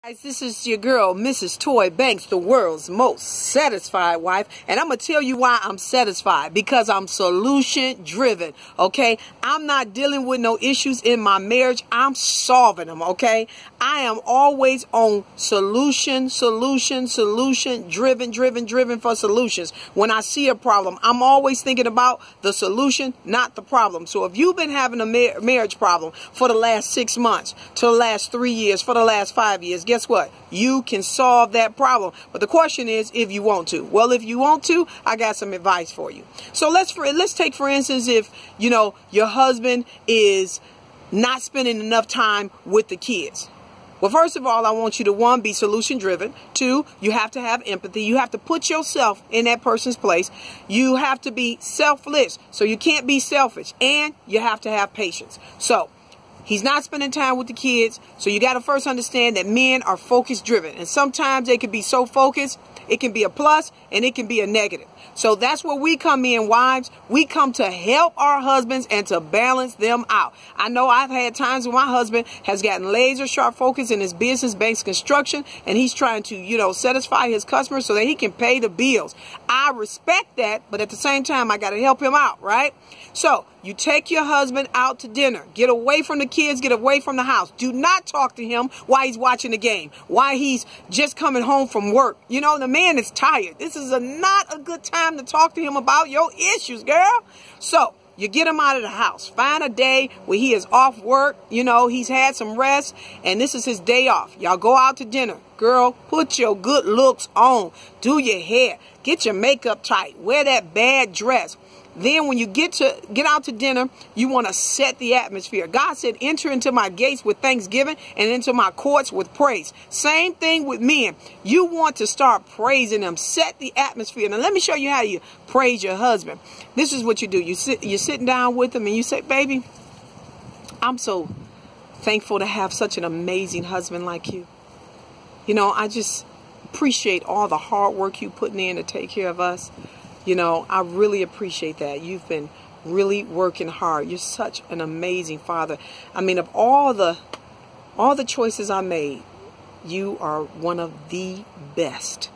Guys, this is your girl, Mrs. Toy Banks, the world's most satisfied wife. And I'm going to tell you why I'm satisfied. Because I'm solution driven, okay? I'm not dealing with no issues in my marriage. I'm solving them, okay? I am always on solution, driven for solutions. When I see a problem, I'm always thinking about the solution, not the problem. So if you've been having a marriage problem for the last 6 months, to the last 3 years, for the last 5 years, guess what? You can solve that problem. But the question is if you want to. Well, if you want to, I got some advice for you. So let's take, for instance, if, you know, your husband is not spending enough time with the kids. Well, first of all, I want you to, 1, be solution driven. 2, you have to have empathy. You have to put yourself in that person's place. You have to be selfless. So you can't be selfish. And you have to have patience. So he's not spending time with the kids. So you got to first understand that men are focus driven. And sometimes they can be so focused, it can be a plus and it can be a negative. So that's where we come in, wives. We come to help our husbands and to balance them out. I know I've had times when my husband has gotten laser sharp focus in his business-based construction, and he's trying to, you know, satisfy his customers so that he can pay the bills. I respect that, but at the same time, I got to help him out, right? So you take your husband out to dinner. Get away from the kids. Get away from the house. Do not talk to him while he's watching the game, while he's just coming home from work. You know, the man is tired. This is not a good time to talk to him about your issues, girl. So you get him out of the house. Find a day where he is off work. You know, he's had some rest, and this is his day off. Y'all go out to dinner. Girl, put your good looks on. Do your hair. Get your makeup tight. Wear that bad dress. Then when you get out to dinner, you want to set the atmosphere. God said, enter into my gates with thanksgiving and into my courts with praise. Same thing with men. You want to start praising them. Set the atmosphere. Now, let me show you how you praise your husband. This is what you do. You're sitting down with him and you say, baby, I'm so thankful to have such an amazing husband like you. You know, I just appreciate all the hard work you putting in to take care of us. You know, I really appreciate that. You've been really working hard. You're such an amazing father. I mean, of all the choices I made, you are one of the best.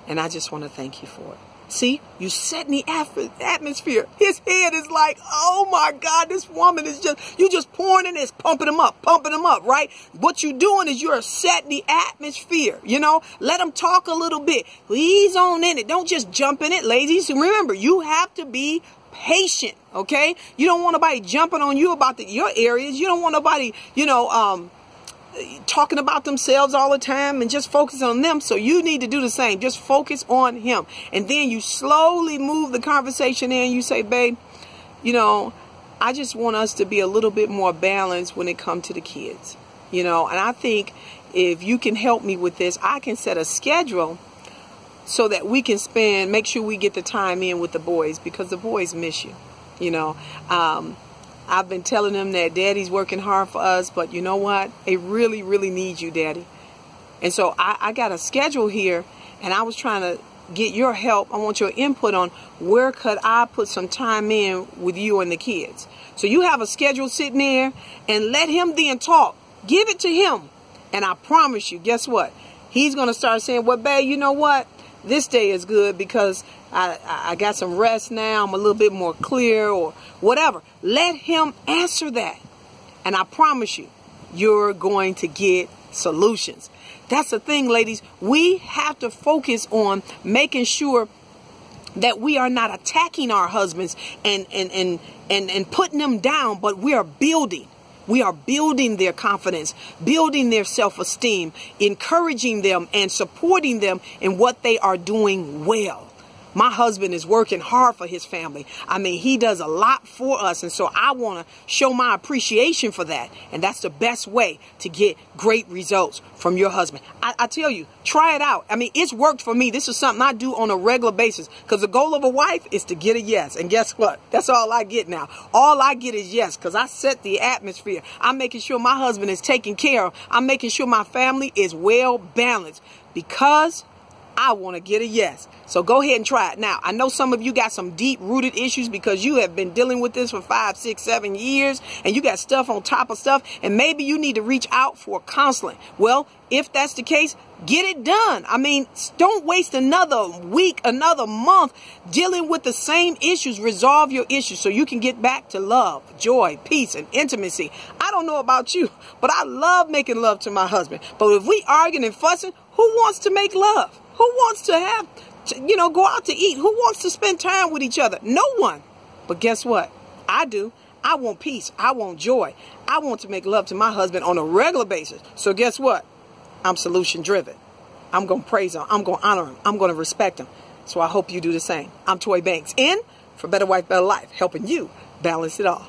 And I just want to thank you for it. See, you setting the atmosphere. His head is like, oh my God, this woman is you just pouring in this, pumping him up, right? What you're doing is you're setting the atmosphere, you know? Let him talk a little bit. Ease on in it. Don't just jump in it, ladies. Remember, you have to be patient, okay? You don't want nobody jumping on you about your areas. You don't want nobody, you know, talking about themselves all the time and just focus on them. So you need to do the same. Just focus on him. And then you slowly move the conversation in. You say, babe, you know, I just want us to be a little bit more balanced when it comes to the kids. You know, and I think if you can help me with this, I can set a schedule so that we can make sure we get the time in with the boys, because the boys miss you. You know, I've been telling them that daddy's working hard for us, but you know what? They really, really need you, daddy. And so I got a schedule here, and I was trying to get your help. I want your input on where could I put some time in with you and the kids. So you have a schedule sitting there, and let him then talk. Give it to him. And I promise you, guess what? He's going to start saying, well, babe, you know what? This day is good because I got some rest now. I'm a little bit more clear or whatever. Let him answer that. And I promise you, you're going to get solutions. That's the thing, ladies. We have to focus on making sure that we are not attacking our husbands and putting them down, but we are building. We are building their confidence, building their self-esteem, encouraging them and supporting them in what they are doing well. My husband is working hard for his family. I mean, he does a lot for us. And so I want to show my appreciation for that. And that's the best way to get great results from your husband. I tell you, try it out. I mean, it's worked for me. This is something I do on a regular basis, because the goal of a wife is to get a yes. And guess what? That's all I get now. All I get is yes, because I set the atmosphere. I'm making sure my husband is taken care of. I'm making sure my family is well balanced, because I want to get a yes. So go ahead and try it. Now, I know some of you got some deep-rooted issues because you have been dealing with this for 5, 6, 7 years, and you got stuff on top of stuff, and maybe you need to reach out for counseling. Well, if that's the case, get it done. I mean, don't waste another week, another month dealing with the same issues. Resolve your issues so you can get back to love, joy, peace, and intimacy. I don't know about you, but I love making love to my husband. But if we arguing and fussing, who wants to make love? Who wants to have, go out to eat? Who wants to spend time with each other? No one. But guess what? I do. I want peace. I want joy. I want to make love to my husband on a regular basis. So guess what? I'm solution driven. I'm going to praise him. I'm going to honor him. I'm going to respect him. So I hope you do the same. I'm Toy Banks, in for Better Wife, Better Life, helping you balance it all.